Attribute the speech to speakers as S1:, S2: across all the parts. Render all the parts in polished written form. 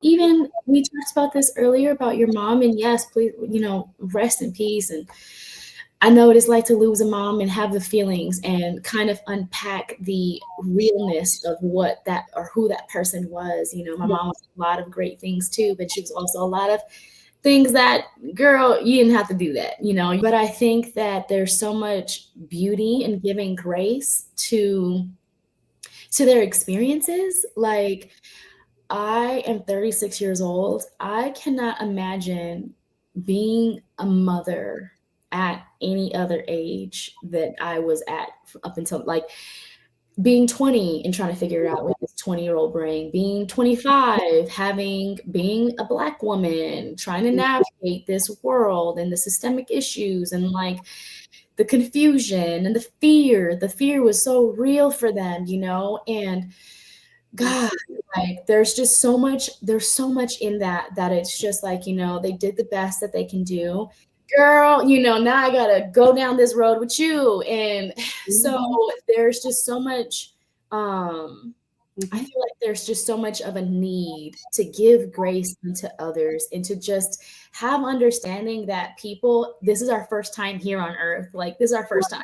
S1: even we talked about this earlier about your mom, and yes, please, rest in peace. And I know what it's like to lose a mom and have the feelings and kind of unpack the realness of what that or who that person was. My
S2: Yeah.
S1: mom was a lot of great things too, but she was also a lot of things that, girl, you didn't have to do that. But I think that there's so much beauty in giving grace to their experiences. Like, I am 36 years old. I cannot imagine being a mother at any other age that I was at up until like being 20 and trying to figure it out with this 20-year-old brain, being 25, being a Black woman, trying to navigate this world and the systemic issues and like the confusion and the fear. The fear was so real for them. And God, like there's so much in that it's just like, they did the best that they can do. Girl, now I gotta go down this road with you. And so
S2: Mhm.
S1: there's just so much, um, I
S2: Mhm.
S1: feel like there's just so much of a need to give grace unto others and to just have understanding that people, this is our first time here on earth. Like, this is our first time.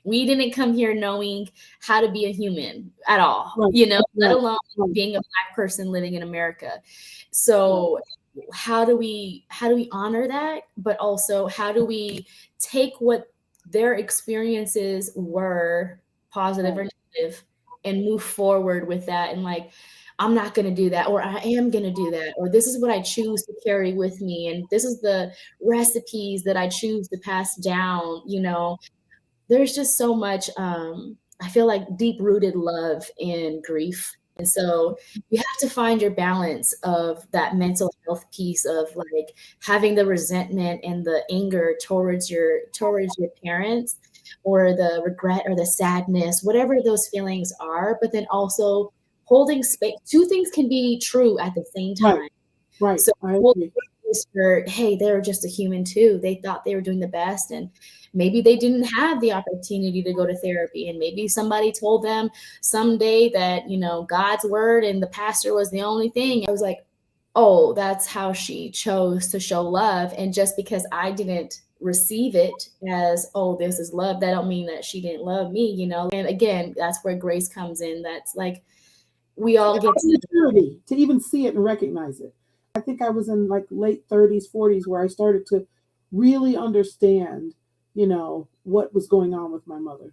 S1: We didn't come here knowing how to be a human at all,
S2: Right.
S1: let
S2: Right.
S1: alone
S2: Right.
S1: being a Black person living in America.
S2: Right.
S1: So how do we honor that, but also how do we take what their experiences were, positive
S2: Right.
S1: or negative, and move forward with that, and like, I'm not going to do that, or I am going to do that, or this is what I choose to carry with me, and this is the recipes that I choose to pass down. There's just so much, I feel like, deep rooted love in grief. And so you have to find your balance of that mental health piece of like having the resentment and the anger towards your parents, or the regret or the sadness, whatever those feelings are, but then also holding space. Two things can be true at the same
S2: Right.
S1: time.
S2: Right.
S1: So
S2: I
S1: we'll
S2: agree.
S1: for, hey, they're just a human too. They thought they were doing the best, and maybe they didn't have the opportunity to go to therapy, and maybe somebody told them someday that God's word and the pastor was the only thing. I was like, oh, that's how she chose to show love, and just because I didn't receive it as, oh, this is love, that don't mean that she didn't love me. And again, that's where grace comes in. That's like, we all get to.
S2: Maturity to even see it and recognize it. I think I was in like late 30s, 40s where I started to really understand, what was going on with my mother.